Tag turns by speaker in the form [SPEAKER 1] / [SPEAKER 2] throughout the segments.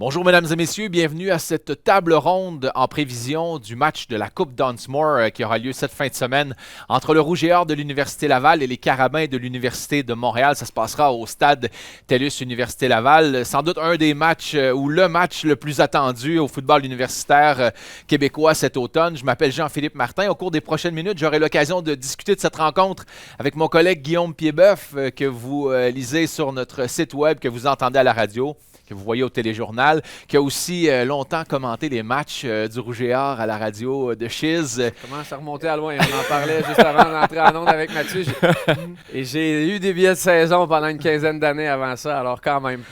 [SPEAKER 1] Bonjour mesdames et messieurs, bienvenue à cette table ronde en prévision du match de la Coupe Dunsmore qui aura lieu cette fin de semaine entre le Rouge et Or de l'Université Laval et les Carabins de l'Université de Montréal. Ça se passera au stade TELUS Université Laval. Sans doute un des matchs ou le match le plus attendu au football universitaire québécois cet automne. Je m'appelle Jean-Philippe Martin. Au cours des prochaines minutes, j'aurai l'occasion de discuter de cette rencontre avec mon collègue Guillaume Piedboeuf que vous lisez sur notre site web, que vous entendez à la radio, que vous voyez au téléjournal, qui a aussi longtemps commenté les matchs du Rouge et Or à la radio de Chiz.
[SPEAKER 2] Comment ça remontait à loin? On en parlait juste avant d'entrer en onde avec Mathieu. J'ai eu des billets de saison pendant une quinzaine d'années avant ça, alors quand même,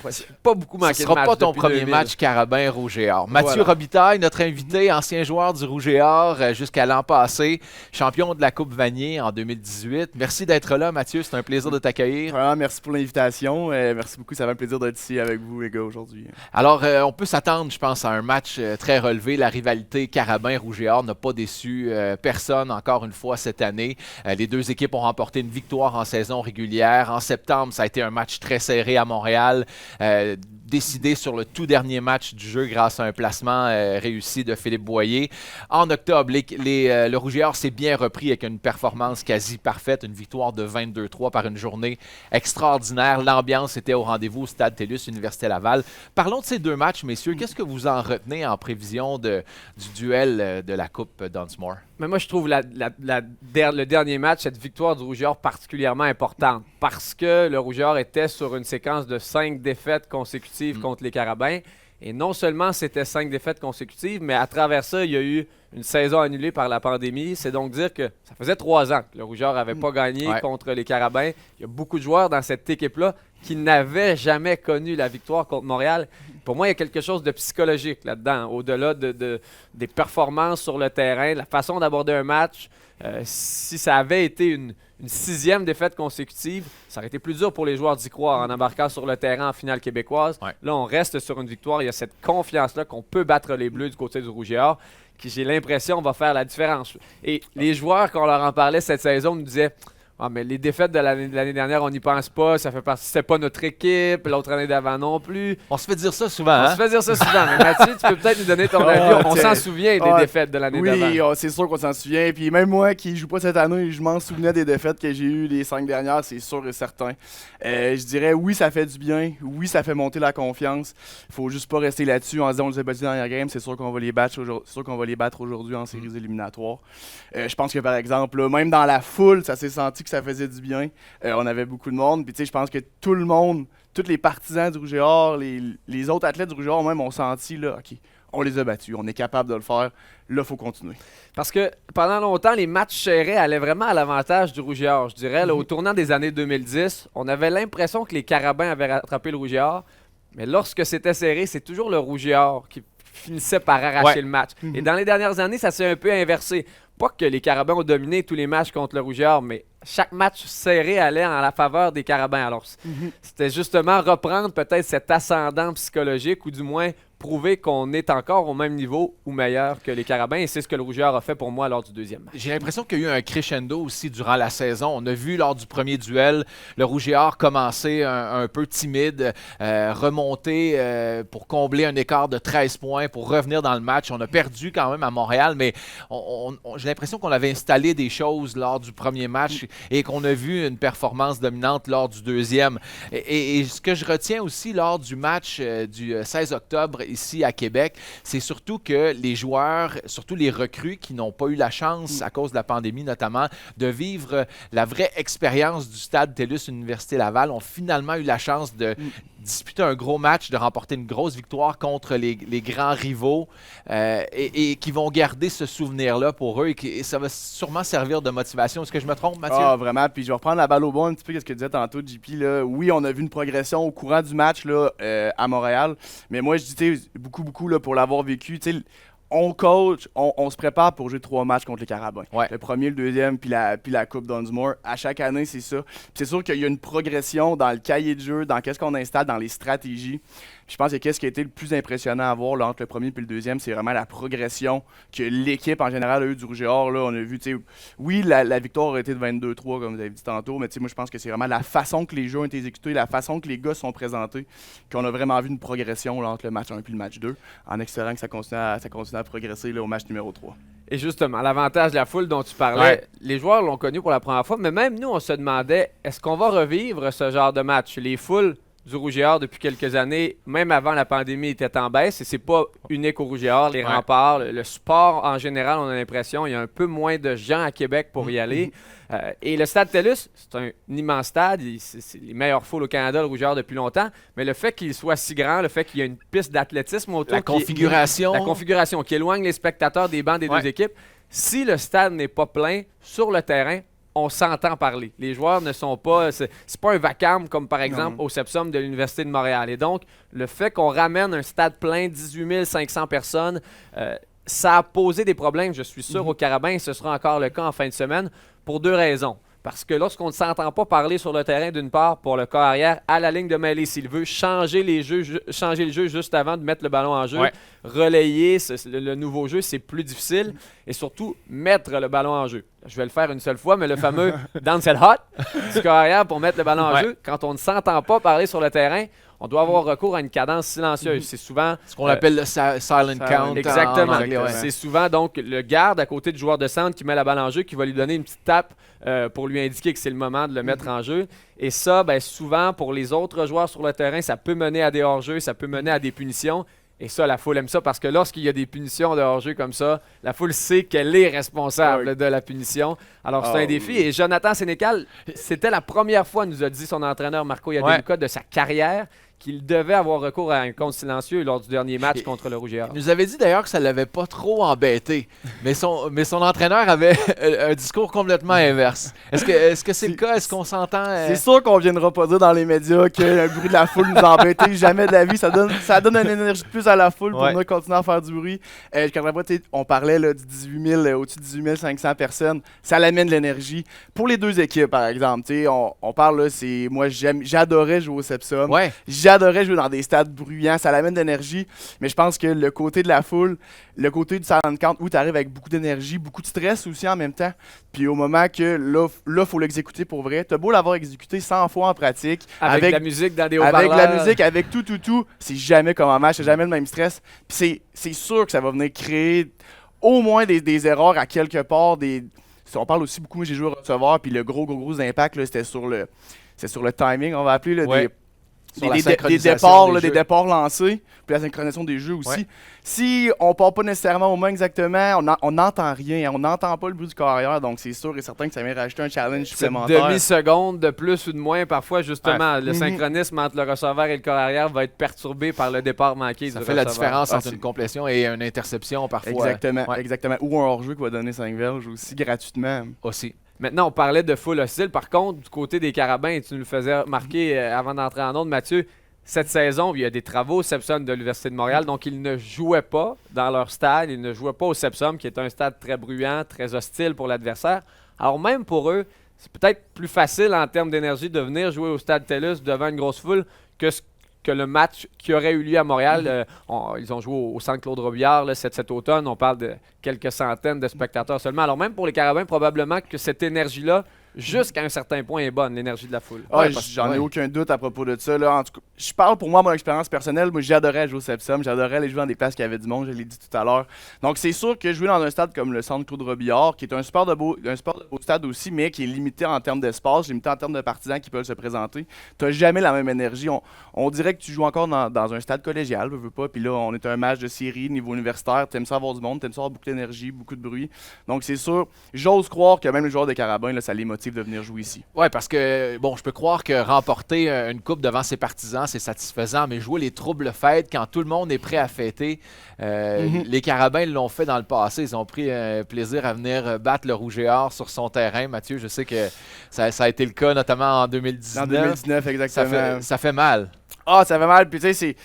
[SPEAKER 2] pas beaucoup manqué
[SPEAKER 1] Ce
[SPEAKER 2] de
[SPEAKER 1] ne
[SPEAKER 2] matchs
[SPEAKER 1] sera pas ton
[SPEAKER 2] depuis
[SPEAKER 1] premier
[SPEAKER 2] 2000.
[SPEAKER 1] match Carabin Rouge et Or. Mathieu
[SPEAKER 2] Voilà.
[SPEAKER 1] Robitaille, notre invité, ancien joueur du Rouge et Or jusqu'à l'an passé, champion de la Coupe Vanier en 2018. Merci d'être là, Mathieu. C'est un plaisir de t'accueillir.
[SPEAKER 3] Vraiment, merci pour l'invitation. Merci beaucoup. Ça fait un plaisir d'être ici avec vous, les gars, aujourd'hui.
[SPEAKER 1] Alors, on peut s'attendre, je pense, à un match très relevé. La rivalité Carabin-Rouge et Or n'a pas déçu personne, encore une fois, cette année. Les deux équipes ont remporté une victoire en saison régulière. En septembre, ça a été un match très serré à Montréal, décidé sur le tout dernier match du jeu grâce à un placement réussi de Philippe Boyer. En octobre, le Rouge et Or s'est bien repris avec une performance quasi parfaite, une victoire de 22-3 par une journée extraordinaire. L'ambiance était au rendez-vous au stade TELUS Université Laval. Parlons de ces deux matchs, messieurs. Qu'est-ce que vous en retenez en prévision du duel de la Coupe Dunsmore?
[SPEAKER 2] Mais moi, je trouve le dernier match, cette victoire du Rouge et Or particulièrement importante parce que le Rouge et Or était sur une séquence de 5 défaites consécutives contre les Carabins. Et non seulement c'était 5 défaites consécutives, mais à travers ça, il y a eu une saison annulée par la pandémie. C'est donc dire que ça faisait 3 ans que le Rouge et Or n'avait pas gagné contre les Carabins. Il y a beaucoup de joueurs dans cette équipe-là qui n'avaient jamais connu la victoire contre Montréal. Pour moi, il y a quelque chose de psychologique là-dedans, au-delà des performances sur le terrain, la façon d'aborder un match. Si ça avait été une 6e défaite consécutive, ça aurait été plus dur pour les joueurs d'y croire en embarquant sur le terrain en finale québécoise. Ouais. Là, on reste sur une victoire. Il y a cette confiance-là qu'on peut battre les Bleus du côté du Rouge et Or, qui, j'ai l'impression, va faire la différence. Et les joueurs, quand on leur en parlait cette saison, nous disaient « Ah, mais les défaites de l'année dernière, on n'y pense pas, ça fait partie, c'était pas notre équipe, l'autre année d'avant non plus. »
[SPEAKER 1] On se fait dire ça souvent,
[SPEAKER 2] On se fait dire ça souvent, mais Mathieu, tu peux peut-être nous donner ton avis. On s'en souvient des défaites de l'année d'avant.
[SPEAKER 3] Oui, c'est sûr qu'on s'en souvient. Puis même moi qui joue pas cette année, je m'en souvenais des défaites que j'ai eues les 5 dernières, c'est sûr et certain. Je dirais oui, ça fait du bien. Oui, ça fait monter la confiance. Faut juste pas rester là-dessus en disant on les a battus dans la game. C'est sûr qu'on va les battre aujourd'hui en séries éliminatoires. Je pense que par exemple, là, même dans la foule, ça s'est senti que ça faisait du bien. On avait beaucoup de monde. Puis tu sais, je pense que tout le monde, tous les partisans du Rouge et Or, les autres athlètes du Rouge et Or même ont senti là, OK, on les a battus, on est capable de le faire. Là, il faut continuer.
[SPEAKER 2] Parce que pendant longtemps, les matchs serrés allaient vraiment à l'avantage du Rouge et Or. Je dirais, là, au tournant des années 2010, on avait l'impression que les Carabins avaient rattrapé le Rouge et Or. Mais lorsque c'était serré, c'est toujours le Rouge et Or qui finissait par arracher le match. Et dans les dernières années, ça s'est un peu inversé. Pas que les Carabins ont dominé tous les matchs contre le Rouge et Or, mais chaque match serré allait en la faveur des Carabins. Alors, c'était justement reprendre peut-être cet ascendant psychologique ou du moins prouver qu'on est encore au même niveau ou meilleur que les Carabins. Et c'est ce que le Rouge et Or a fait pour moi lors du deuxième match.
[SPEAKER 1] J'ai l'impression qu'il y a eu un crescendo aussi durant la saison. On a vu lors du premier duel le Rouge et Or commencer un peu timide, remonter pour combler un écart de 13 points, pour revenir dans le match. On a perdu quand même à Montréal, mais j'ai l'impression qu'on avait installé des choses lors du premier match et qu'on a vu une performance dominante lors du deuxième. Et ce que je retiens aussi lors du match du 16 octobre ici à Québec, c'est surtout que les joueurs, surtout les recrues qui n'ont pas eu la chance, à cause de la pandémie notamment, de vivre la vraie expérience du stade TELUS Université Laval, ont finalement eu la chance de disputer un gros match, de remporter une grosse victoire contre les grands rivaux et qui vont garder ce souvenir-là pour eux et ça va sûrement servir de motivation. Est-ce que je me trompe, Mathieu?
[SPEAKER 3] Ah, vraiment. Puis je vais reprendre la balle au bon un petit peu, ce que tu disais tantôt, JP. Là. Oui, on a vu une progression au courant du match là, à Montréal. Mais moi, je dis beaucoup là, pour l'avoir vécu. On coach, on se prépare pour jouer 3 matchs contre les Carabins. Ouais. Le premier, le deuxième, puis la Coupe Dunsmore. À chaque année, c'est ça. Puis c'est sûr qu'il y a une progression dans le cahier de jeu, dans qu'est-ce qu'on installe, dans les stratégies. Puis je pense que qu'est-ce qui a été le plus impressionnant à voir là, entre le premier et le deuxième, c'est vraiment la progression que l'équipe en général a eu du Rouge et Or. Là, on a vu, oui, la victoire a été de 22-3, comme vous avez dit tantôt, mais moi je pense que c'est vraiment la façon que les jeux ont été exécutés, la façon que les gars sont présentés, qu'on a vraiment vu une progression là, entre le match 1 et le match 2, en espérant que ça continue à progresser là, au match numéro 3.
[SPEAKER 2] Et justement, l'avantage de la foule dont tu parlais, les joueurs l'ont connu pour la première fois, mais même nous, on se demandait, est-ce qu'on va revivre ce genre de match? Les foules du Rouge et Or, depuis quelques années, même avant la pandémie, étaient en baisse, et c'est pas unique au Rouge et Or. Les remparts, le sport en général, on a l'impression, il y a un peu moins de gens à Québec pour y aller. Et le Stade TELUS, c'est un immense stade, c'est les meilleures foules au Canada, le Rouge et Or, depuis longtemps, mais le fait qu'il soit si grand, le fait qu'il y ait une piste d'athlétisme autour,
[SPEAKER 1] la configuration
[SPEAKER 2] qui éloigne les spectateurs des bancs des deux équipes, si le stade n'est pas plein sur le terrain, on s'entend parler. Les joueurs ne sont pas... C'est pas un vacarme comme par exemple au Sepsum de l'Université de Montréal. Et donc, le fait qu'on ramène un stade plein, 18 500 personnes, ça a posé des problèmes, je suis sûr, au Carabins, et ce sera encore le cas en fin de semaine, pour deux raisons. Parce que lorsqu'on ne s'entend pas parler sur le terrain, d'une part, pour le corps arrière, à la ligne de mêlée, s'il veut changer le jeu juste avant de mettre le ballon en jeu, relayer le nouveau jeu, c'est plus difficile. Et surtout, mettre le ballon en jeu. Je vais le faire une seule fois, mais le fameux « Dance hot » du corps arrière pour mettre le ballon en jeu, quand on ne s'entend pas parler sur le terrain, on doit avoir recours à une cadence silencieuse. C'est souvent...
[SPEAKER 1] ce qu'on appelle le silent count.
[SPEAKER 2] Exactement.
[SPEAKER 1] En anglais,
[SPEAKER 2] c'est souvent donc le garde à côté du joueur de centre qui met la balle en jeu, qui va lui donner une petite tape pour lui indiquer que c'est le moment de le mettre en jeu. Et ça, souvent, pour les autres joueurs sur le terrain, ça peut mener à des hors-jeux, ça peut mener à des punitions. Et ça, la foule aime ça parce que lorsqu'il y a des punitions de hors-jeu comme ça, la foule sait qu'elle est responsable de la punition. Alors, c'est un défi. Et Jonathan Sénécal, c'était la première fois, nous a dit son entraîneur Marco Yadeluca, de sa carrière, qu'il devait avoir recours à un compte silencieux lors du dernier match contre le Rouge et Or.
[SPEAKER 1] Il nous avait dit d'ailleurs que ça ne l'avait pas trop embêté, mais son entraîneur avait un discours complètement inverse. Est-ce que c'est le cas? Est-ce qu'on s'entend?
[SPEAKER 3] C'est sûr qu'on ne viendra pas dire dans les médias que le bruit de la foule nous a embêtés. Jamais de la vie. Ça donne une énergie de plus à la foule pour nous continuer à faire du bruit. On parlait là, du 18 000, au-dessus de 18 500 personnes. Ça l'amène de l'énergie. Pour les deux équipes, par exemple, on parle, là, moi j'adorais jouer au Sepsum. J'adorais jouer dans des stades bruyants, ça l'amène d'énergie, mais je pense que le côté de la foule, le côté du silent count où tu arrives avec beaucoup d'énergie, beaucoup de stress aussi en même temps, puis au moment que là, il faut l'exécuter pour vrai, t'as beau l'avoir exécuté 100 fois en pratique,
[SPEAKER 2] avec la musique dans des haut-parleurs.
[SPEAKER 3] Avec la musique, avec tout, c'est jamais comme un match, c'est jamais le même stress, puis c'est sûr que ça va venir créer au moins des erreurs à quelque part, on parle aussi beaucoup, moi j'ai joué au receveur, puis le gros impact, là, c'était sur le timing, on va appeler, là, des départs lancés, puis la synchronisation des jeux aussi. Si on part pas nécessairement au moins exactement, on n'entend rien, on n'entend pas le bruit du corps arrière, donc c'est sûr et certain que ça vient rajouter un challenge supplémentaire.
[SPEAKER 2] Cette demi-seconde de plus ou de moins, parfois justement, le synchronisme entre le receveur et le corps arrière va être perturbé par le départ manqué du receveur.
[SPEAKER 1] Ça fait la différence entre une complétion et une interception parfois.
[SPEAKER 3] Exactement. Ou un hors-jeu qui va donner 5 verges aussi gratuitement.
[SPEAKER 1] Aussi.
[SPEAKER 2] Maintenant, on parlait de foule hostile. Par contre, du côté des Carabins, tu nous le faisais remarquer avant d'entrer en onde, Mathieu, cette saison, il y a des travaux au Sepsum de l'Université de Montréal, donc ils ne jouaient pas dans leur stade, ils ne jouaient pas au Sepsum, qui est un stade très bruyant, très hostile pour l'adversaire. Alors même pour eux, c'est peut-être plus facile en termes d'énergie de venir jouer au stade TELUS devant une grosse foule que le match qui aurait eu lieu à Montréal. Ils ont joué au Centre Claude Robillard cet automne. On parle de quelques centaines de spectateurs seulement. Alors même pour les Carabins, probablement que cette énergie-là, jusqu'à un certain point, est bonne, l'énergie de la foule.
[SPEAKER 3] J'en ai aucun doute à propos de ça. Là. En tout cas, je parle pour moi, mon expérience personnelle. Moi, j'adorais jouer au Sepsum. J'adorais aller jouer dans des places qui avaient du monde, je l'ai dit tout à l'heure. Donc, c'est sûr que jouer dans un stade comme le Centre Claude Robillard, qui est un super de beau stade aussi, mais qui est limité en termes d'espace, limité en termes de partisans qui peuvent se présenter, tu n'as jamais la même énergie. On dirait que tu joues encore dans un stade collégial, veux pas. Puis là, on est un match de série, niveau universitaire. Tu aimes ça avoir du monde, tu aimes ça avoir beaucoup d'énergie, beaucoup de bruit. Donc, c'est sûr, j'ose croire que même les joueurs des Carabins, là, ça les motive de venir jouer ici.
[SPEAKER 1] Oui, parce que, je peux croire que remporter une coupe devant ses partisans, c'est satisfaisant, mais jouer les troubles fêtes quand tout le monde est prêt à fêter, les Carabins l'ont fait dans le passé. Ils ont pris plaisir à venir battre le Rouge et Or sur son terrain. Mathieu, je sais que ça a été le cas, notamment en 2019.
[SPEAKER 3] En 2019, exactement.
[SPEAKER 1] Ça fait mal.
[SPEAKER 3] Ça fait mal. Puis tu sais,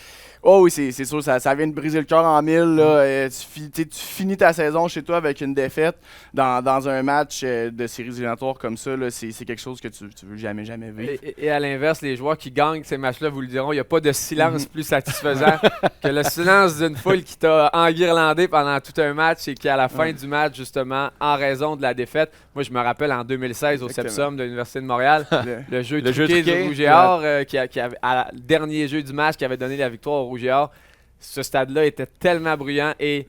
[SPEAKER 3] Oh oui, c'est sûr, ça vient de briser le cœur en mille. Là. Tu finis ta saison chez toi avec une défaite dans un match de séries éliminatoires comme ça. C'est quelque chose que tu veux jamais vivre.
[SPEAKER 2] Et à l'inverse, les joueurs qui gagnent ces matchs-là vous le diront, il n'y a pas de silence plus satisfaisant que le silence d'une foule qui t'a enguirlandé pendant tout un match et qui, à la fin du match, justement, en raison de la défaite, moi je me rappelle en 2016 au CEPSOM de l'Université de Montréal, le jeu truqué du Rouge et Or, qui avait, le dernier jeu du match qui avait donné la victoire au Rouge et Or. Ce stade-là était tellement bruyant et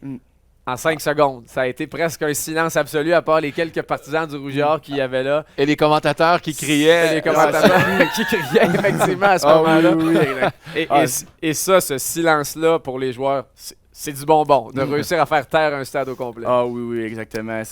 [SPEAKER 2] en 5 secondes, ça a été presque un silence absolu à part les quelques partisans du Rouge et Or qui y avaient là.
[SPEAKER 1] Et les commentateurs qui criaient.
[SPEAKER 2] Les commentateurs qui criaient effectivement à ce moment-là. Et ça, ce silence-là pour les joueurs, c'est du bonbon de réussir à faire taire un stade au complet.
[SPEAKER 3] Ah oui, exactement.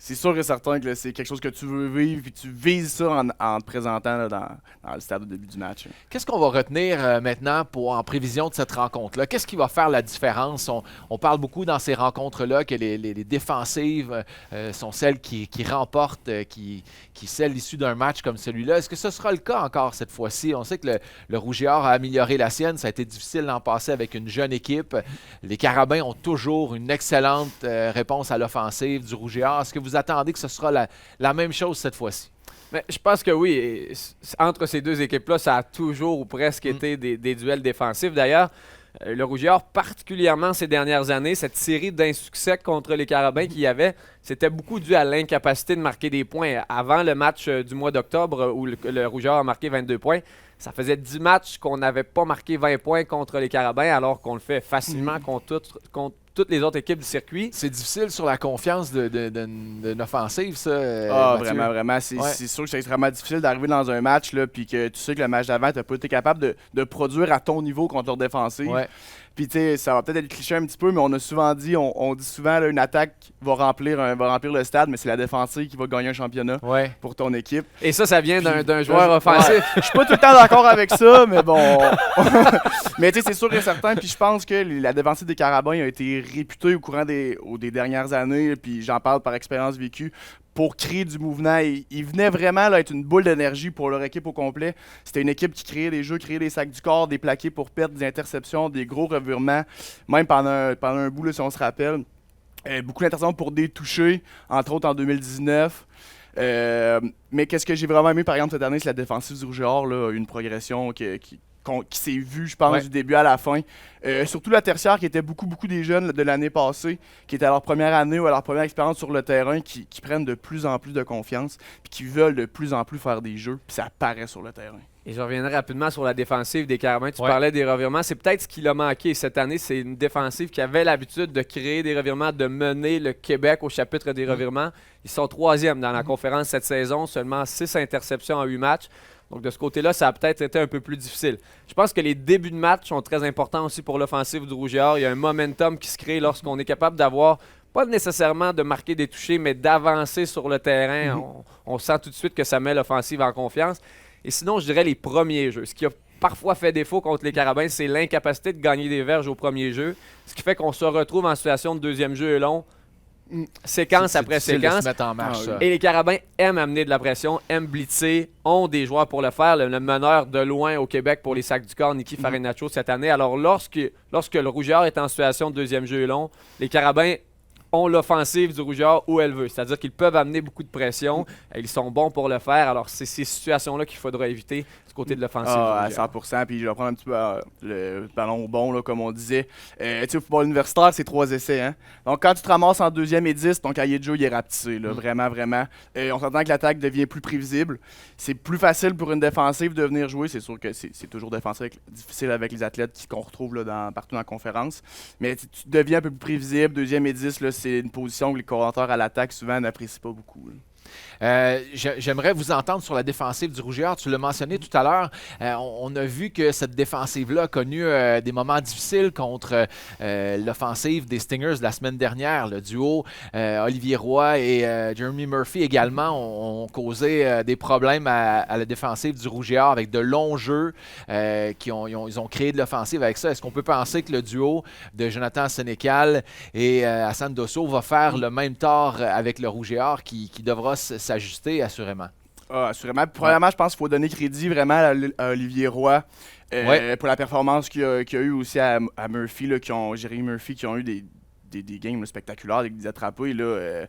[SPEAKER 3] C'est sûr et certain que c'est quelque chose que tu veux vivre et tu vises ça en te présentant là, dans le stade au début du match.
[SPEAKER 1] Qu'est-ce qu'on va retenir maintenant en prévision de cette rencontre-là? Qu'est-ce qui va faire la différence? On parle beaucoup dans ces rencontres-là que les défensives sont celles qui remportent, qui scellent l'issue d'un match comme celui-là. Est-ce que ce sera le cas encore cette fois-ci? On sait que le Rouge et Or a amélioré la sienne. Ça a été difficile d'en passer avec une jeune équipe. Les Carabins ont toujours une excellente réponse à l'offensive du Rouge et Or. Est-ce que vous attendez que ce sera la même chose cette fois-ci?
[SPEAKER 2] Mais je pense que oui. Et entre ces deux équipes-là, ça a toujours ou presque été des duels défensifs. D'ailleurs, le Rouge et Or, particulièrement ces dernières années, cette série d'insuccès contre les Carabins qu'il y avait, c'était beaucoup dû à l'incapacité de marquer des points. Avant le match du mois d'octobre, où le Rouge et Or a marqué 22 points, ça faisait 10 matchs qu'on n'avait pas marqué 20 points contre les Carabins, alors qu'on le fait facilement contre toutes les autres équipes du circuit.
[SPEAKER 1] C'est difficile sur la confiance d'une offensive, ça. Mathieu.
[SPEAKER 3] Vraiment. C'est sûr que c'est extrêmement difficile d'arriver dans un match, puis que tu sais que le match d'avant, tu n'as pas été capable de produire à ton niveau contre leur défensive.
[SPEAKER 1] Ouais.
[SPEAKER 3] Puis, tu sais, ça va peut-être être cliché un petit peu, mais on a souvent dit, on dit souvent, là, une attaque va remplir le stade, mais c'est la défensive qui va gagner un championnat pour ton équipe.
[SPEAKER 2] Et ça vient d'un joueur offensif.
[SPEAKER 3] Je suis pas tout le temps d'accord avec ça, mais bon. Mais tu sais, c'est sûr et certain. Puis je pense que la défensive des Carabins a été réputée au courant des dernières années, puis j'en parle par expérience vécue, pour créer du mouvement. Il venait vraiment là, être une boule d'énergie pour leur équipe au complet. C'était une équipe qui créait des jeux, créait des sacs du corps, des plaqués pour perdre, des interceptions, des gros revirements, même pendant un bout, là, si on se rappelle. Beaucoup d'interceptions pour des touchés, entre autres en 2019. Mais qu'est-ce que j'ai vraiment aimé, par exemple, cette année, c'est la défensive du Rouge et Or, là, une progression qui s'est vue, je pense, du début à la fin. Surtout la tertiaire, qui était beaucoup des jeunes de l'année passée, qui étaient à leur première année ou à leur première expérience sur le terrain, qui prennent de plus en plus de confiance, puis qui veulent de plus en plus faire des jeux, puis ça apparaît sur le terrain.
[SPEAKER 2] Et je reviendrai rapidement sur la défensive des Carabins. Tu parlais des revirements. C'est peut-être ce qui l'a manqué cette année. C'est une défensive qui avait l'habitude de créer des revirements, de mener le Québec au chapitre des revirements. Ils sont 3e dans la conférence cette saison, seulement 6 interceptions en 8 matchs. Donc, de ce côté-là, ça a peut-être été un peu plus difficile. Je pense que les débuts de match sont très importants aussi pour l'offensive du Rouge et Or. Il y a un momentum qui se crée lorsqu'on est capable d'avoir, pas nécessairement de marquer des touchés, mais d'avancer sur le terrain. On sent tout de suite que ça met l'offensive en confiance. Et sinon, je dirais les premiers jeux. Ce qui a parfois fait défaut contre les Carabins, c'est l'incapacité de gagner des verges au premier jeu. Ce qui fait qu'on se retrouve en situation de deuxième jeu long, séquence après séquence.
[SPEAKER 1] De se mettre en marche,
[SPEAKER 2] Et les Carabins aiment amener de la pression, aiment blitzer, ont des joueurs pour le faire. Le meneur de loin au Québec pour les sacs du corps, Nicky Farinaccio, cette année. Alors, lorsque le Rouge et Or est en situation de deuxième jeu long, les Carabins ont l'offensive du Rouge et Or où elle veut. C'est-à-dire qu'ils peuvent amener beaucoup de pression. Ils sont bons pour le faire. Alors, c'est ces situations-là qu'il faudra éviter du côté de l'offensive.
[SPEAKER 3] À 100%. Puis je vais prendre un petit peu le ballon au bon, là, comme on disait. Tu sais, au football universitaire, c'est 3 essais. Hein? Donc, quand tu te ramasses en 2e et 10, ton cahier de jeu il est rapetissé. Là, vraiment. On s'entend que l'attaque devient plus prévisible. C'est plus facile pour une défensive de venir jouer. C'est sûr que c'est toujours difficile avec les athlètes qu'on retrouve là, partout dans la conférence. Mais tu deviens un peu plus prévisible. 2e et 10, là, c'est une position que les coordinateurs à l'attaque souvent n'apprécient pas beaucoup. Là.
[SPEAKER 1] J'aimerais vous entendre sur la défensive du Rouge et Or. Tu l'as mentionné tout à l'heure. On a vu que cette défensive-là a connu des moments difficiles contre l'offensive des Stingers la semaine dernière. Le duo Olivier Roy et Jeremy Murphy également ont causé des problèmes à la défensive du Rouge et Or avec de longs jeux. Ils ont créé de l'offensive avec ça. Est-ce qu'on peut penser que le duo de Jonathan Sénécal et Hassan Dosso va faire le même tort avec le Rouge et Or qui devra s'ajuster assurément?
[SPEAKER 3] Ah, assurément. Premièrement, je pense qu'il faut donner crédit vraiment à Olivier Roy pour la performance qu'il a eu aussi à Murphy, là, Jérémy Murphy, qui ont eu des games là, spectaculaires avec des attrapés, là,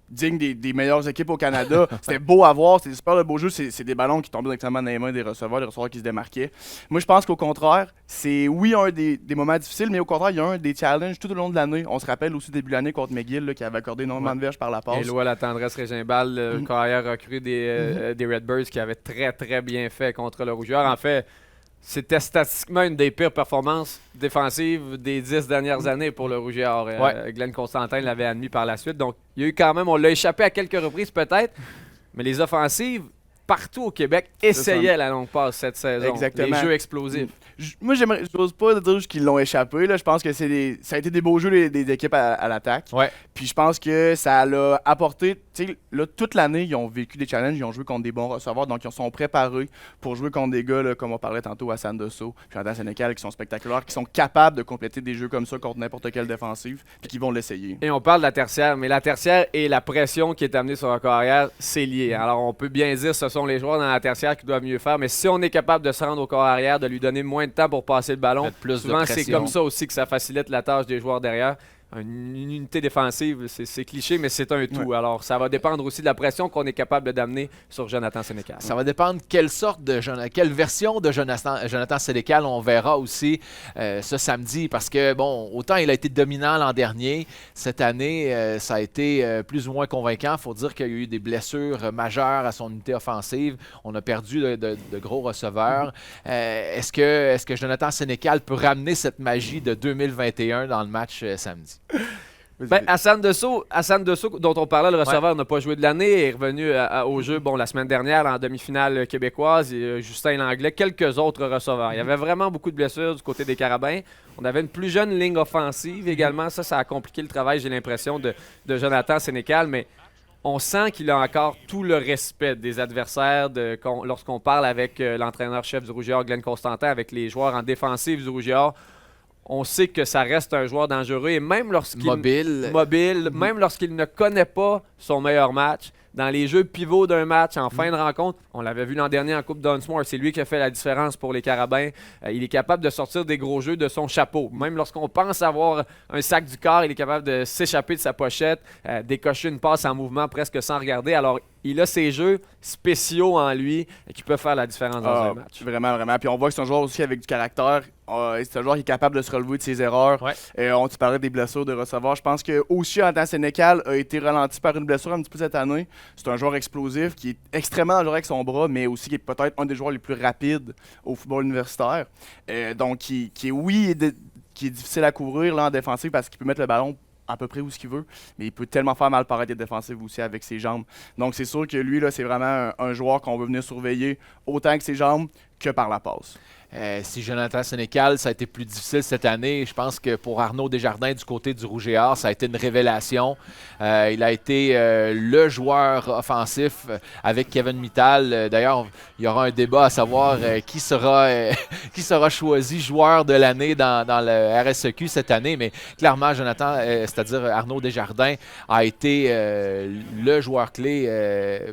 [SPEAKER 3] dignes des meilleures équipes au Canada. C'était beau à voir, c'était super de beau jeu. C'est des ballons qui tombaient directement dans les mains des receveurs qui se démarquaient. Moi, je pense qu'au contraire, c'est oui un des moments difficiles, mais au contraire, il y a un des challenges tout au long de l'année. On se rappelle aussi début de l'année contre McGill, là, qui avait accordé énormément de verges par la passe.
[SPEAKER 2] Éloi La Tendresse Régimbal, le carrière recru des Redbirds, qui avait très, très bien fait contre le Rougeur. En fait, c'était statistiquement une des pires performances défensives des 10 dernières années pour le Rouge-et-Or. Glenn Constantin l'avait admis par la suite. Donc, il y a eu quand même, on l'a échappé à quelques reprises peut-être, mais les offensives, partout au Québec, essayaient la longue passe cette saison.
[SPEAKER 3] Exactement.
[SPEAKER 2] Les jeux explosifs.
[SPEAKER 3] Moi, je n'ose pas dire qu'ils l'ont échappé. Là. Je pense que ça a été des beaux jeux des équipes à l'attaque.
[SPEAKER 1] Ouais.
[SPEAKER 3] Puis je pense que ça l'a apporté. Là, toute l'année, ils ont vécu des challenges, ils ont joué contre des bons receveurs, donc ils sont préparés pour jouer contre des gars, là, comme on parlait tantôt à Sanderso, puis Jonathan Sénécal, qui sont spectaculaires, qui sont capables de compléter des jeux comme ça contre n'importe quelle défensive, puis qui vont l'essayer.
[SPEAKER 2] Et on parle de la tertiaire, mais la tertiaire et la pression qui est amenée sur la carrière, c'est lié. Alors on peut bien dire que ce sont les joueurs dans la tertiaire qui doivent mieux faire, mais si on est capable de se rendre au corps arrière, de lui donner moins de temps pour passer le ballon, souvent c'est comme ça aussi que ça facilite la tâche des joueurs derrière. Une unité défensive, c'est cliché, mais c'est un tout. Ouais. Alors, ça va dépendre aussi de la pression qu'on est capable d'amener sur Jonathan Sénécal.
[SPEAKER 1] Ça va dépendre quelle version de Jonathan Sénécal on verra aussi ce samedi. Parce que, bon, autant il a été dominant l'an dernier, cette année, ça a été plus ou moins convaincant. Il faut dire qu'il y a eu des blessures majeures à son unité offensive. On a perdu de gros receveurs. Est-ce que Jonathan Sénécal peut ramener cette magie de 2021 dans le match samedi?
[SPEAKER 2] Hassan Dessau, dont on parlait, le receveur n'a pas joué de l'année, est revenu au jeu la semaine dernière en demi-finale québécoise. Et, Justin Langlais, quelques autres receveurs. Il y avait vraiment beaucoup de blessures du côté des Carabins. On avait une plus jeune ligne offensive également. Ça a compliqué le travail, j'ai l'impression, de Jonathan Sénécal. Mais on sent qu'il a encore tout le respect des adversaires lorsqu'on parle avec l'entraîneur-chef du Rouge-et-Or, Glenn Constantin, avec les joueurs en défensive du Rouge-et-Or. On sait que ça reste un joueur dangereux et même lorsqu'il même lorsqu'il ne connaît pas son meilleur match, dans les jeux pivots d'un match en fin de rencontre, on l'avait vu l'an dernier en Coupe Dunsmore, c'est lui qui a fait la différence pour les Carabins. Il est capable de sortir des gros jeux de son chapeau. Même lorsqu'on pense avoir un sac du corps, il est capable de s'échapper de sa pochette, décocher une passe en mouvement presque sans regarder. Alors, il a ces jeux spéciaux en lui qui peuvent faire la différence dans un match.
[SPEAKER 3] Vraiment, vraiment. Puis on voit que c'est un joueur aussi avec du caractère. C'est un joueur qui est capable de se relever de ses erreurs. Ouais. On te parlait des blessures de receveurs. Je pense que aussi Jonathan Sénécal a été ralenti par une blessure un petit peu cette année. C'est un joueur explosif qui est extrêmement dangereux avec son bras, mais aussi qui est peut-être un des joueurs les plus rapides au football universitaire. Donc, qui est difficile à couvrir là, en défensive parce qu'il peut mettre le ballon à peu près où ce qu'il veut, mais il peut tellement faire mal paraître des défensives aussi avec ses jambes. Donc, c'est sûr que lui, là, c'est vraiment un joueur qu'on veut venir surveiller autant avec ses jambes que par la passe.
[SPEAKER 1] Si Jonathan Sénécal, ça a été plus difficile cette année, je pense que pour Arnaud Desjardins du côté du Rouge-et-Or, ça a été une révélation. Il a été le joueur offensif avec Kevin Mittal. D'ailleurs, il y aura un débat à savoir qui sera choisi joueur de l'année dans le RSEQ cette année. Mais clairement, Jonathan, c'est-à-dire Arnaud Desjardins, a été le joueur clé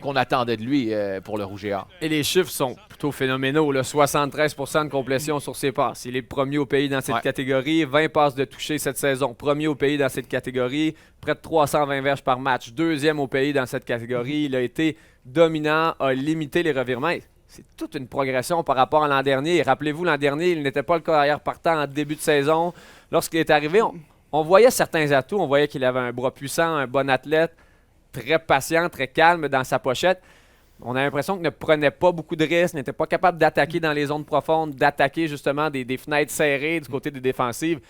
[SPEAKER 1] qu'on attendait de lui pour le Rouge-et-Or.
[SPEAKER 2] Et les chiffres sont plutôt phénoménaux. Là. 73% de complétion sur ses passes. Il est premier au pays dans cette catégorie. 20 passes de toucher cette saison. Premier au pays dans cette catégorie. Près de 320 verges par match. Deuxième au pays dans cette catégorie. Il a été dominant, a limité les revirements. C'est toute une progression par rapport à l'an dernier. Rappelez-vous, l'an dernier, il n'était pas le carrière partant en début de saison. Lorsqu'il est arrivé, on voyait certains atouts. On voyait qu'il avait un bras puissant, un bon athlète, très patient, très calme dans sa pochette. On a l'impression qu'il ne prenait pas beaucoup de risques, n'était pas capable d'attaquer dans les zones profondes, d'attaquer justement des fenêtres serrées du côté des défensives.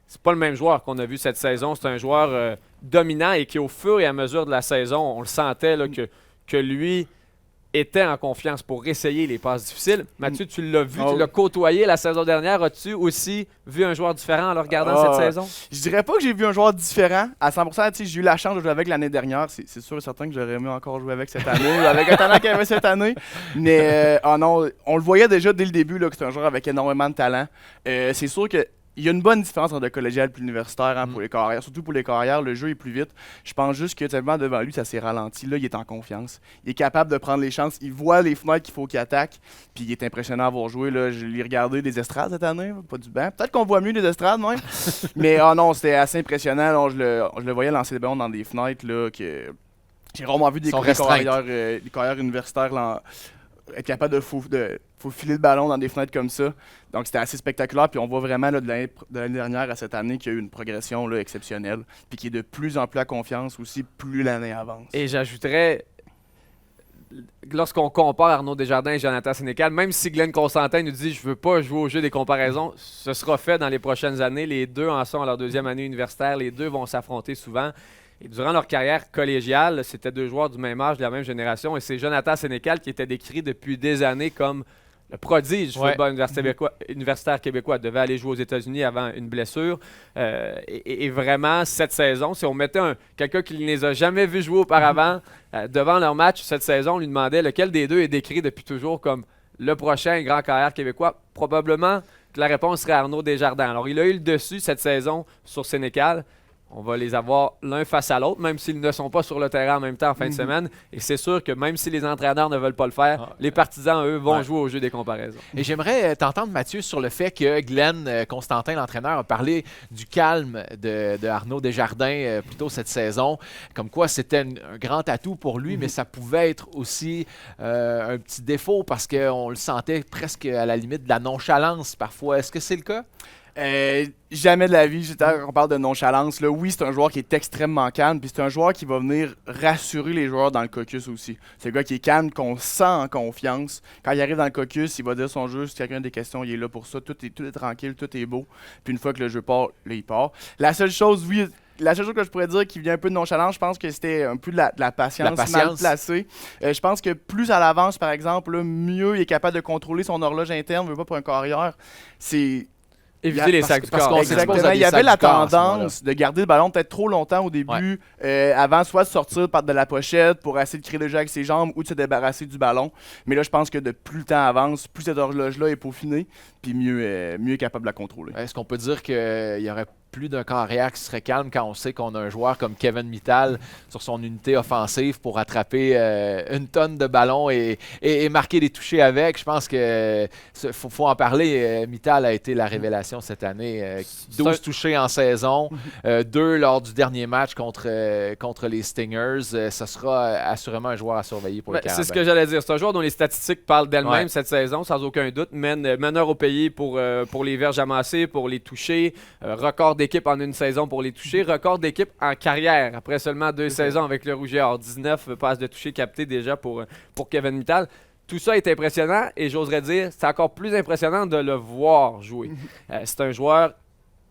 [SPEAKER 2] C'est pas le même joueur qu'on a vu cette saison. C'est un joueur dominant et qui, au fur et à mesure de la saison, on le sentait là, que lui était en confiance pour essayer les passes difficiles. Mathieu, tu l'as vu, tu l'as côtoyé la saison dernière. As-tu aussi vu un joueur différent en le regardant cette saison?
[SPEAKER 3] Je dirais pas que j'ai vu un joueur différent à 100%. J'ai eu la chance de jouer avec l'année dernière. C'est sûr et certain que j'aurais aimé encore jouer avec cette année, avec un talent qu'il avait cette année. Mais non, on le voyait déjà dès le début là, que c'est un joueur avec énormément de talent. C'est sûr que il y a une bonne différence entre le collégial et l'universitaire
[SPEAKER 1] Mm.
[SPEAKER 3] pour les carrières. Surtout pour les carrières, le jeu est plus vite. Je pense juste que tellement devant lui, ça s'est ralenti. Là, il est en confiance. Il est capable de prendre les chances. Il voit les fenêtres qu'il faut qu'il attaque. Puis il est impressionnant à voir jouer. Là. Je l'ai regardé des estrades cette année, pas du banc. Peut-être qu'on voit mieux des estrades, même. Mais non, c'était assez impressionnant. Là. Je le voyais lancer des ballons dans des fenêtres là, que j'ai rarement vu des carrières universitaires là, être capable de faufiler le ballon dans des fenêtres comme ça. Donc c'était assez spectaculaire. Puis on voit vraiment là, de l'année dernière à cette année qu'il y a eu une progression là, exceptionnelle. Puis qui est de plus en plus à confiance aussi, plus l'année avance.
[SPEAKER 2] Et j'ajouterais, lorsqu'on compare Arnaud Desjardins et Jonathan Sénécal, même si Glenn Constantin nous dit « je veux pas jouer au jeu des comparaisons », ce sera fait dans les prochaines années. Les deux en sont à leur deuxième année universitaire. Les deux vont s'affronter souvent. Et durant leur carrière collégiale, c'était deux joueurs du même âge, de la même génération. Et c'est Jonathan Sénécal qui était décrit depuis des années comme le prodige du football universitaire québécois. Il devait aller jouer aux États-Unis avant une blessure. Et vraiment, cette saison, si on mettait quelqu'un qui ne les a jamais vus jouer auparavant devant leur match cette saison, on lui demandait lequel des deux est décrit depuis toujours comme le prochain grand carrière québécois, probablement que la réponse serait Arnaud Desjardins. Alors, il a eu le dessus cette saison sur Sénécal. On va les avoir l'un face à l'autre, même s'ils ne sont pas sur le terrain en même temps en fin de semaine. Et c'est sûr que même si les entraîneurs ne veulent pas le faire, les partisans, eux, vont jouer au jeu des comparaisons.
[SPEAKER 1] Et j'aimerais t'entendre, Mathieu, sur le fait que Glenn Constantin, l'entraîneur, a parlé du calme de Arnaud Desjardins plus tôt cette saison. Comme quoi, c'était un grand atout pour lui, mais ça pouvait être aussi un petit défaut parce qu'on le sentait presque à la limite de la nonchalance parfois. Est-ce que c'est le cas?
[SPEAKER 3] Jamais de la vie, on parle de nonchalance. Là. Oui, c'est un joueur qui est extrêmement calme, puis c'est un joueur qui va venir rassurer les joueurs dans le caucus aussi. C'est un gars qui est calme, qu'on sent en confiance. Quand il arrive dans le caucus, il va dire son jeu, si quelqu'un a des questions, il est là pour ça. Tout est tranquille, tout est beau. Puis une fois que le jeu part, là, il part. La seule chose que je pourrais dire qui vient un peu de nonchalance, je pense que c'était un peu de la patience mal placée. Je pense que plus à l'avance, par exemple, là, mieux il est capable de contrôler son horloge interne, veut pas pour un carrière. C'est
[SPEAKER 2] éviter les sacs du corps.
[SPEAKER 3] Exactement. Il y avait la tendance de garder le ballon peut-être trop longtemps au début, avant soit de sortir de la pochette pour essayer de créer le jeu avec ses jambes ou de se débarrasser du ballon. Mais là, je pense que de plus le temps avance, plus cette horloge-là est peaufinée, puis mieux est capable de la contrôler.
[SPEAKER 1] Est-ce qu'on peut dire qu'il y aurait plus d'un carrière qui serait calme quand on sait qu'on a un joueur comme Kevin Mittal sur son unité offensive pour attraper une tonne de ballons et marquer des touchés avec? Je pense que faut en parler. Mittal a été la révélation cette année. 12 touchés en saison, 2 lors du dernier match contre les Stingers. Ce sera assurément un joueur à surveiller pour les Carabins.
[SPEAKER 2] C'est ce que j'allais dire. C'est un joueur dont les statistiques parlent d'elles-mêmes cette saison, sans aucun doute. Meneur au pays pour les verges amassées, pour les touchés, record d'équipe en une saison pour les toucher, record d'équipe en carrière après seulement 2 saisons avec le Rouge et Or. 19 passes de toucher captées déjà pour Kevin Mittal. Tout ça est impressionnant et j'oserais dire c'est encore plus impressionnant de le voir jouer. C'est un joueur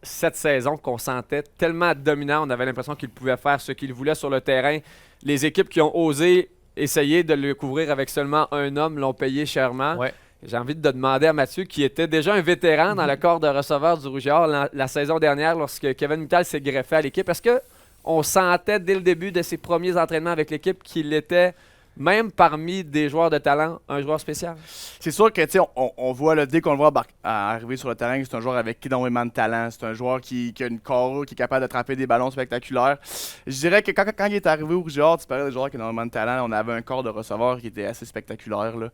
[SPEAKER 2] cette saison qu'on sentait tellement dominant, on avait l'impression qu'il pouvait faire ce qu'il voulait sur le terrain. Les équipes qui ont osé essayer de le couvrir avec seulement un homme l'ont payé chèrement. Ouais. J'ai envie de demander à Mathieu, qui était déjà un vétéran dans le corps de receveur du Rouge et Or la saison dernière lorsque Kevin Mittal s'est greffé à l'équipe. Est-ce qu'on sentait dès le début de ses premiers entraînements avec l'équipe qu'il était, même parmi des joueurs de talent, un joueur spécial?
[SPEAKER 3] C'est sûr que on voit là, dès qu'on le voit arriver sur le terrain, c'est un joueur avec énormément de talent. C'est un joueur qui a une carrure, qui est capable d'attraper des ballons spectaculaires. Je dirais que quand il est arrivé au Rouge et Or, tu parlais des joueurs qui ont énormément de talent. On avait un corps de receveurs qui était assez spectaculaire. Là.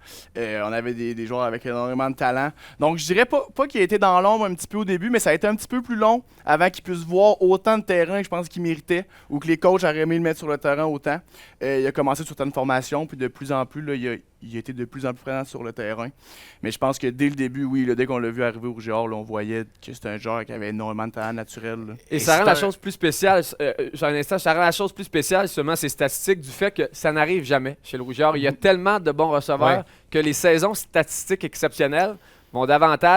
[SPEAKER 3] On avait des joueurs avec énormément de talent. Donc je dirais pas qu'il a été dans l'ombre un petit peu au début, mais ça a été un petit peu plus long avant qu'il puisse voir autant de terrain que je pense qu'il méritait ou que les coachs auraient aimé le mettre sur le terrain autant. Il a commencé sur certaines formations, puis de plus en plus, là, il a été de plus en plus présent sur le terrain. Mais je pense que dès le début, oui, là, dès qu'on l'a vu arriver au Rouge et Or, là, on voyait que c'était un joueur qui avait énormément de talent naturel. Là.
[SPEAKER 2] Et ça rend la chose plus spéciale, ça rend la chose plus spéciale, justement, ces statistiques, du fait que ça n'arrive jamais chez le Rouge et Or. Il y a tellement de bons receveurs que les saisons statistiques exceptionnelles vont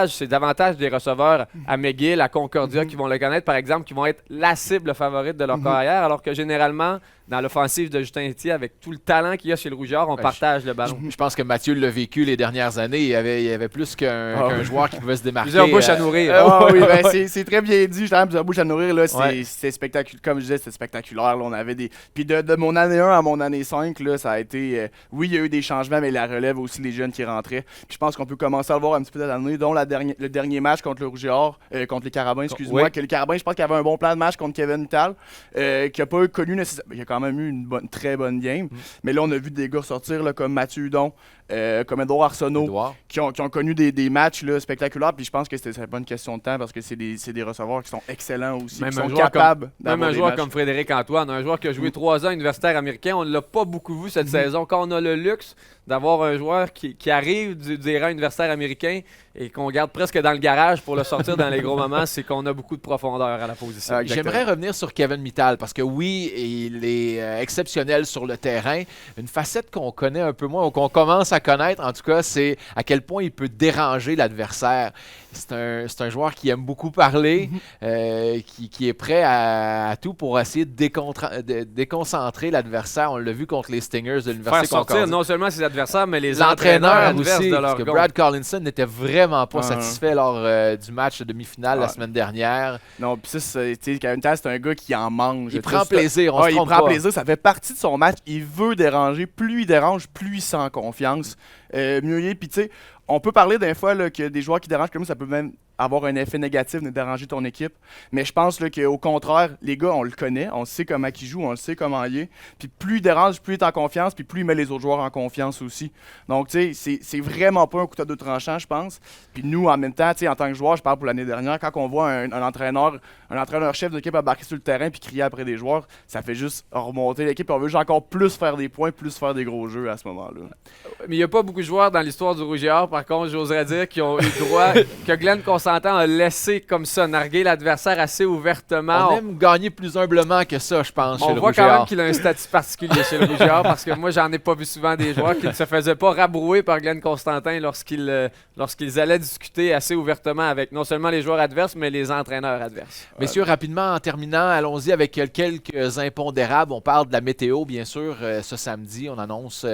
[SPEAKER 2] c'est davantage des receveurs à McGill, à Concordia qui vont le connaître, par exemple, qui vont être la cible favorite de leur carrière, alors que généralement, dans l'offensive de Justin Etier, avec tout le talent qu'il y a chez le Rouge et Or, on partage le ballon.
[SPEAKER 1] Je pense que Mathieu l'a vécu les dernières années. Il y avait plus qu'un joueur qui pouvait se démarquer.
[SPEAKER 2] Plusieurs bouches à nourrir.
[SPEAKER 3] Oui, c'est très bien dit. Justement, plusieurs bouches à nourrir. Là, c'est spectaculaire. Comme je disais, c'était spectaculaire. Là, on avait des... Puis de mon année 1 à mon année 5, là, ça a été... oui, il y a eu des changements, mais la relève aussi, les jeunes qui rentraient. Puis je pense qu'on peut commencer à le voir un petit peu cette année, dont le dernier match contre le Rouge et Or, contre les Carabins, excuse-moi.
[SPEAKER 2] Oui.
[SPEAKER 3] Que les Carabins, je pense qu'il y avait un bon plan de match contre Kevin Mittal, qui n'a pas connu nécessairement. Il a quand même eu une très bonne game. Mais là, on a vu des gars sortir là, comme Mathieu Hudon, comme Edouard Arsenault,
[SPEAKER 1] Edouard.
[SPEAKER 3] qui ont connu des matchs là, spectaculaires. Puis je pense que c'est pas une question de temps parce que c'est des receveurs qui sont excellents aussi,
[SPEAKER 2] Même
[SPEAKER 3] qui
[SPEAKER 2] un
[SPEAKER 3] sont
[SPEAKER 2] joueur
[SPEAKER 3] capables
[SPEAKER 2] Même
[SPEAKER 3] d'avoir
[SPEAKER 2] un
[SPEAKER 3] des
[SPEAKER 2] joueur
[SPEAKER 3] matchs.
[SPEAKER 2] comme Frédéric Antoine, un joueur qui a joué 3 ans universitaire américain, on ne l'a pas beaucoup vu cette saison. Quand on a le luxe d'avoir un joueur qui arrive des rangs universitaires américains et qu'on garde presque dans le garage pour le sortir dans les gros moments, c'est qu'on a beaucoup de profondeur à la position.
[SPEAKER 3] Ah, exactement.
[SPEAKER 1] J'aimerais revenir sur Kevin Mittal parce que oui, il est exceptionnel sur le terrain. Une facette qu'on connaît un peu moins ou qu'on commence à connaître, en tout cas, c'est à quel point il peut déranger l'adversaire. C'est un joueur qui aime beaucoup parler, qui est prêt à tout pour essayer de déconcentrer l'adversaire. On l'a vu contre les Stingers de
[SPEAKER 2] Faire
[SPEAKER 1] l'Université
[SPEAKER 2] sortir
[SPEAKER 1] Concordia.
[SPEAKER 2] non seulement ses adversaires, mais les
[SPEAKER 1] L'entraîneur
[SPEAKER 2] entraîneurs adverses
[SPEAKER 1] aussi,
[SPEAKER 2] de
[SPEAKER 1] parce
[SPEAKER 2] leur
[SPEAKER 1] que
[SPEAKER 2] gond.
[SPEAKER 1] Brad Collinson n'était vraiment pas
[SPEAKER 3] Ah.
[SPEAKER 1] satisfait lors du match de demi-finale la semaine dernière.
[SPEAKER 3] Non, puis ça, tu sais, Kevin Mittal, c'est un gars qui en mange.
[SPEAKER 1] Il
[SPEAKER 3] Tu
[SPEAKER 1] prend
[SPEAKER 3] sais,
[SPEAKER 1] plaisir, on se
[SPEAKER 3] il
[SPEAKER 1] trompe
[SPEAKER 3] prend
[SPEAKER 1] pas.
[SPEAKER 3] plaisir, ça fait partie de son match. Il veut déranger. Plus il dérange, plus il sent en confiance. Mieux il est. Puis tu sais, on peut parler d'un fois là, que des joueurs qui dérangent comme ça peut même avoir un effet négatif de déranger ton équipe. Mais je pense là, qu'au contraire, les gars, on le connaît, on sait comment il joue, on le sait comment il est. Puis plus il dérange, plus il est en confiance, puis plus il met les autres joueurs en confiance aussi. Donc, tu sais, c'est vraiment pas un couteau à deux tranchants, je pense. Puis nous, en même temps, tu sais, en tant que joueur, je parle pour l'année dernière, quand on voit un entraîneur-chef d'équipe embarquer sur le terrain puis crier après des joueurs, ça fait juste remonter l'équipe. On veut juste encore plus faire des points, plus faire des gros jeux à ce moment-là.
[SPEAKER 2] Mais il n'y a pas beaucoup de joueurs dans l'histoire du Rouge et Or, par contre, j'oserais dire, qui ont eu le droit, que Glenn Constantin a laissé comme ça narguer l'adversaire assez ouvertement.
[SPEAKER 1] On aime gagner plus humblement que ça, je pense, chez
[SPEAKER 2] On
[SPEAKER 1] le
[SPEAKER 2] voit
[SPEAKER 1] Rouge et
[SPEAKER 2] quand même
[SPEAKER 1] Or.
[SPEAKER 2] qu'il a un statut particulier chez le Rouge et Or, parce que moi, j'en ai pas vu souvent des joueurs qui ne se faisaient pas rabrouer par Glenn Constantin lorsqu'ils allaient discuter assez ouvertement avec non seulement les joueurs adverses, mais les entraîneurs adverses.
[SPEAKER 1] Messieurs, rapidement, en terminant, allons-y avec quelques impondérables. On parle de la météo, bien sûr. Ce samedi, on annonce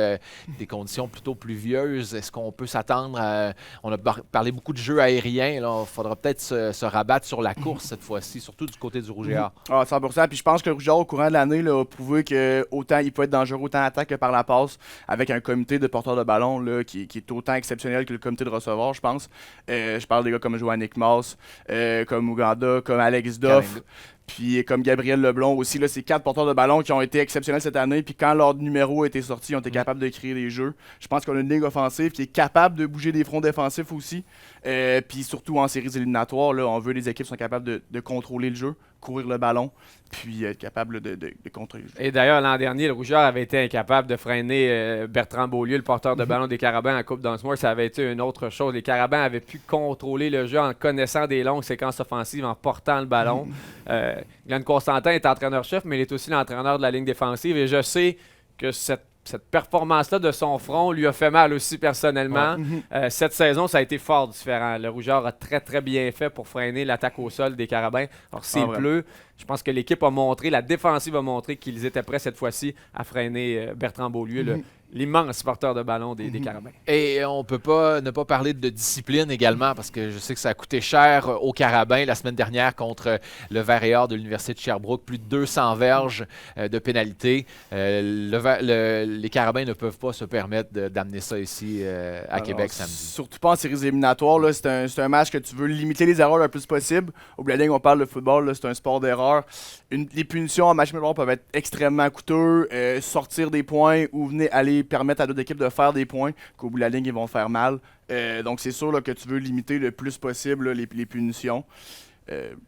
[SPEAKER 1] des conditions plutôt pluvieuses. Est-ce qu'on peut s'attendre à... On a parlé beaucoup de jeux aériens. Il faudra peut-être se rabattre sur la course cette fois-ci, surtout du côté du Rouge et Or.
[SPEAKER 3] Ah, 100%. Puis je pense que le Rouge et Or, au courant de l'année, là, a prouvé que autant il peut être dangereux autant à l'attaque que par la passe, avec un comité de porteurs de ballon là, qui est autant exceptionnel que le comité de receveurs, je pense. Je parle des gars comme Joannick Maas, comme Ouganda, comme Alex Doff. Puis comme Gabriel Leblond aussi, là, c'est 4 porteurs de ballon qui ont été exceptionnels cette année. Puis quand leur numéro a été sorti, ils ont été capables de créer des jeux. Je pense qu'on a une ligue offensive qui est capable de bouger des fronts défensifs aussi. Puis surtout en séries éliminatoires, là, on veut les équipes qui sont capables de contrôler le jeu, courir le ballon, puis être capable de contrôler le jeu.
[SPEAKER 2] Et d'ailleurs, l'an dernier, le Rouge et Or avait été incapable de freiner Bertrand Beaulieu, le porteur de ballon des Carabins en Coupe Dunsmore. Ça avait été une autre chose. Les Carabins avaient pu contrôler le jeu en connaissant des longues séquences offensives, en portant le ballon. Glenn Constantin est entraîneur-chef, mais il est aussi l'entraîneur de la ligne défensive. Et je sais que cette performance-là de son front lui a fait mal aussi personnellement. Cette saison, ça a été fort différent. Le Rouge et Or a très, très bien fait pour freiner l'attaque au sol des Carabins. Alors, s'il pleut, je pense que l'équipe a montré, la défensive a montré qu'ils étaient prêts cette fois-ci à freiner Bertrand Beaulieu, l'immense porteur de ballon des Carabins.
[SPEAKER 1] Et on ne peut pas ne pas parler de discipline également, parce que je sais que ça a coûté cher aux Carabins la semaine dernière contre le Vert et Or de l'Université de Sherbrooke. Plus de 200 verges de pénalité. Les Carabins ne peuvent pas se permettre d'amener ça ici à Québec samedi.
[SPEAKER 3] Surtout pas en séries éliminatoires. Là, c'est un match que tu veux limiter les erreurs le plus possible. Au bout de la ligne, on parle de football, là, c'est un sport d'erreur. Les punitions en match éliminatoire peuvent être extrêmement coûteux. Sortir des points ou aller permettre à d'autres équipes de faire des points qu'au bout de la ligne, ils vont faire mal. Donc c'est sûr là, que tu veux limiter le plus possible là, les punitions.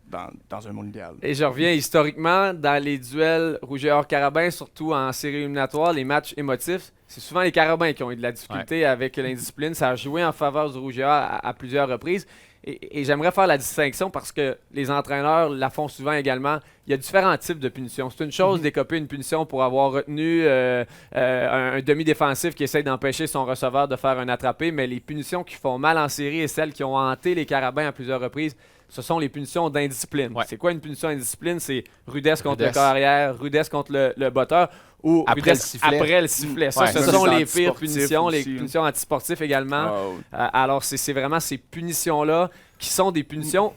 [SPEAKER 3] Dans un monde idéal.
[SPEAKER 2] Et je reviens historiquement dans les duels Rouge et Or Carabins, surtout en série éliminatoire, les matchs émotifs. C'est souvent les Carabins qui ont eu de la difficulté avec l'indiscipline. Ça a joué en faveur du Rouge et Or à plusieurs reprises. Et j'aimerais faire la distinction parce que les entraîneurs la font souvent également. Il y a différents types de punitions. C'est une chose d'écoper une punition pour avoir retenu un demi-défensif qui essaye d'empêcher son receveur de faire un attrapé, mais les punitions qui font mal en série et celles qui ont hanté les Carabins à plusieurs reprises, ce sont les punitions d'indiscipline.
[SPEAKER 1] Ouais.
[SPEAKER 2] C'est quoi une punition d'indiscipline? C'est rudesse contre le corps arrière, rudesse contre le botteur ou
[SPEAKER 1] Après
[SPEAKER 2] rudesse après le sifflet. Ça,
[SPEAKER 1] Ouais,
[SPEAKER 2] ce
[SPEAKER 3] ça,
[SPEAKER 2] sont
[SPEAKER 3] c'est
[SPEAKER 2] les pires punitions, les
[SPEAKER 3] aussi,
[SPEAKER 2] punitions antisportives également.
[SPEAKER 3] Wow.
[SPEAKER 2] Alors, c'est vraiment ces punitions-là qui sont des punitions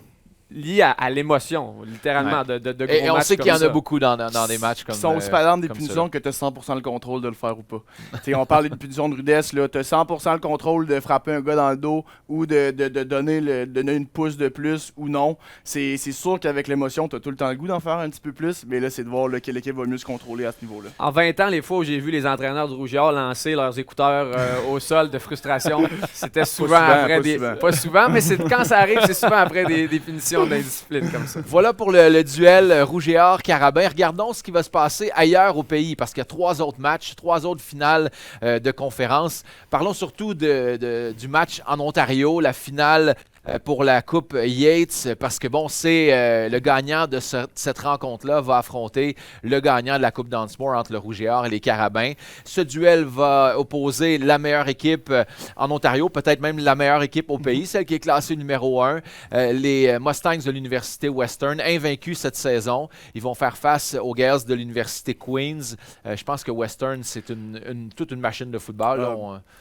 [SPEAKER 2] lié à l'émotion, littéralement, de gros
[SPEAKER 1] Et on
[SPEAKER 2] matchs
[SPEAKER 1] sait qu'il y en
[SPEAKER 2] comme
[SPEAKER 1] a
[SPEAKER 2] ça.
[SPEAKER 1] beaucoup dans des matchs comme
[SPEAKER 3] Qui sont aussi
[SPEAKER 1] ça.
[SPEAKER 3] par exemple des
[SPEAKER 1] comme
[SPEAKER 3] punitions que tu as 100% le contrôle de le faire ou pas. T'sais, on parle d'une punition de rudesse, tu as 100% le contrôle de frapper un gars dans le dos ou de donner une pouce de plus ou non. C'est sûr qu'avec l'émotion, tu as tout le temps le goût d'en faire un petit peu plus, mais là, c'est de voir quelle équipe va mieux se contrôler à ce niveau-là.
[SPEAKER 2] En 20 ans, les fois où j'ai vu les entraîneurs du Rouge et Or lancer leurs écouteurs au sol de frustration, c'était souvent après des... Pas souvent, mais quand ça arrive, c'est souvent après des punitions d'indiscipline comme ça.
[SPEAKER 1] Voilà pour le duel Rouge et Or Carabin. Regardons ce qui va se passer ailleurs au pays parce qu'il y a 3 autres matchs, 3 autres finales de conférence. Parlons surtout du match en Ontario, la finale pour la Coupe Yates, parce que bon, c'est le gagnant de cette rencontre-là va affronter le gagnant de la Coupe Dunsmore entre le Rouge et Or et les Carabins. Ce duel va opposer la meilleure équipe en Ontario, peut-être même la meilleure équipe au pays, celle qui est classée numéro 1, les Mustangs de l'Université Western, invaincus cette saison. Ils vont faire face aux Gales de l'Université Queen's. Je pense que Western, c'est toute une machine de football.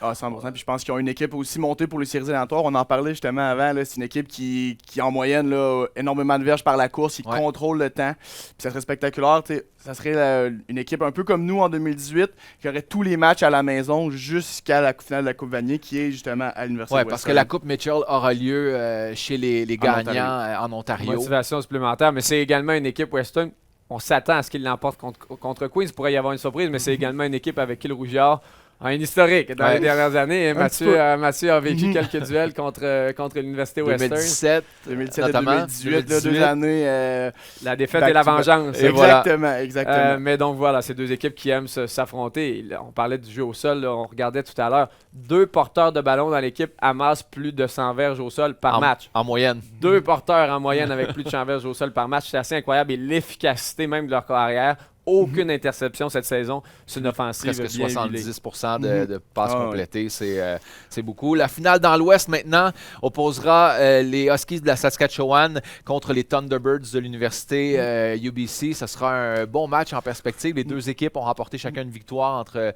[SPEAKER 1] Là.
[SPEAKER 3] 100%. Puis je pense qu'ils ont une équipe aussi montée pour les séries éliminatoires. On en parlait justement avant. C'est une équipe qui en moyenne, là, énormément de verges par la course. Ils contrôlent le temps. Puis ça serait spectaculaire. Ça serait une équipe un peu comme nous en 2018 qui aurait tous les matchs à la maison jusqu'à la finale de la Coupe Vanier qui est justement à l'Université Western.
[SPEAKER 1] Parce que la Coupe Mitchell aura lieu chez les gagnants en Ontario.
[SPEAKER 2] Motivation supplémentaire, mais c'est également une équipe Western. On s'attend à ce qu'ils l'emportent contre Queens. Il pourrait y avoir une surprise, mais c'est également une équipe avec qui le Rouge et Or a un historique dans les dernières années. Mathieu a vécu quelques duels contre l'Université Western.
[SPEAKER 3] 2017
[SPEAKER 1] notamment,
[SPEAKER 3] et 2018, là, 2 années.
[SPEAKER 2] La défaite et la vengeance.
[SPEAKER 3] Exactement.
[SPEAKER 2] Mais donc voilà, c'est 2 équipes qui aiment s'affronter. On parlait du jeu au sol, là, on regardait tout à l'heure. 2 porteurs de ballon dans l'équipe amassent plus de 100 verges au sol par match.
[SPEAKER 1] En moyenne.
[SPEAKER 2] 2 porteurs en moyenne avec plus de 100 verges au sol par match. C'est assez incroyable. Et l'efficacité même de leur carrière. Aucune interception cette saison. C'est une offensive
[SPEAKER 1] presque
[SPEAKER 2] bien
[SPEAKER 1] 70% de passes complétées. C'est beaucoup. La finale dans l'Ouest, maintenant, opposera les Huskies de la Saskatchewan contre les Thunderbirds de l'Université UBC. Ce sera un bon match en perspective. Les 2 équipes ont remporté chacun une victoire entre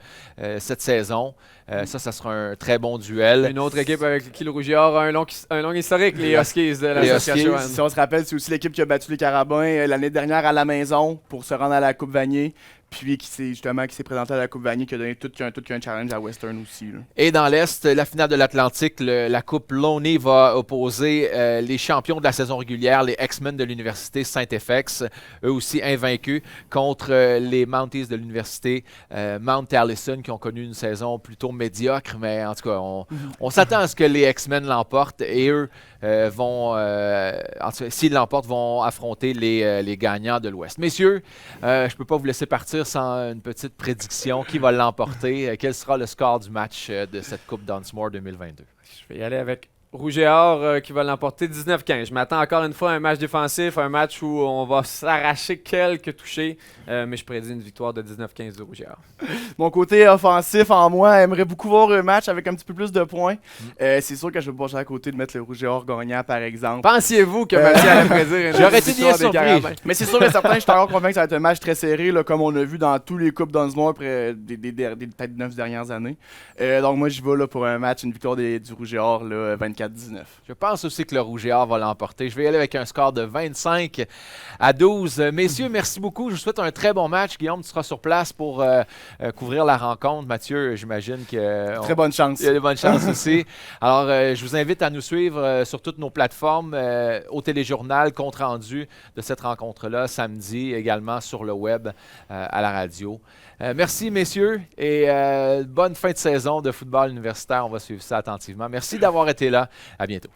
[SPEAKER 1] cette saison. Ça sera un très bon duel.
[SPEAKER 2] Une autre équipe avec qui le Rouge et Or a un long historique, les Huskies de la Saskatchewan.
[SPEAKER 3] Si on se rappelle, c'est aussi l'équipe qui a battu les Carabins l'année dernière à la maison pour se rendre à la Coupe Vanier. Puis qui s'est présenté à la Coupe Vanier, qui a donné tout qu'un challenge à Western aussi. Là.
[SPEAKER 1] Et dans l'Est, la finale de l'Atlantique, la Coupe Loney va opposer les champions de la saison régulière, les X-Men de l'Université Saint-FX, eux aussi invaincus, contre les Mounties de l'Université Mount Allison, qui ont connu une saison plutôt médiocre, mais en tout cas, on s'attend à ce que les X-Men l'emportent et eux vont, s'ils l'emportent, vont affronter les gagnants de l'Ouest. Messieurs, je ne peux pas vous laisser partir sans une petite prédiction. Qui va l'emporter? Quel sera le score du match de cette Coupe Dunsmore 2022?
[SPEAKER 2] Je vais y aller avec Rouge et Or qui va l'emporter 19-15. Je m'attends encore une fois à un match défensif, un match où on va s'arracher quelques touchés, mais je prédis une victoire de 19-15 de Rouge et Or.
[SPEAKER 3] Mon côté offensif en moi aimerait beaucoup voir un match avec un petit peu plus de points. C'est sûr que je vais pas passer à côté de mettre le Rouge et Or gagnant, par exemple.
[SPEAKER 2] Pensiez-vous que Mathieu allait prédire une
[SPEAKER 1] J'aurais été
[SPEAKER 2] victoire
[SPEAKER 1] bien
[SPEAKER 2] des
[SPEAKER 1] surpris.
[SPEAKER 2] Carabins?
[SPEAKER 3] Mais c'est sûr et certain, je suis encore convaincu que ça va être un match très serré, là, comme on a vu dans tous les Coupes Dunsmore des peut-être 9 dernières années. Donc moi, j'y vais là, pour un match, une victoire du Rouge et Or, 24-19.
[SPEAKER 1] Je pense aussi que le Rouge et Or va l'emporter. Je vais y aller avec un score de 25-12. Messieurs, merci beaucoup. Je vous souhaite un très bon match. Guillaume, tu seras sur place pour couvrir la rencontre. Mathieu, j'imagine que...
[SPEAKER 3] Très bonne chance.
[SPEAKER 1] Il y a de bonnes chances aussi. Alors, je vous invite à nous suivre sur toutes nos plateformes, au téléjournal, compte rendu de cette rencontre-là, samedi, également sur le web, à la radio. Merci, messieurs, et bonne fin de saison de football universitaire. On va suivre ça attentivement. Merci d'avoir été là. À bientôt.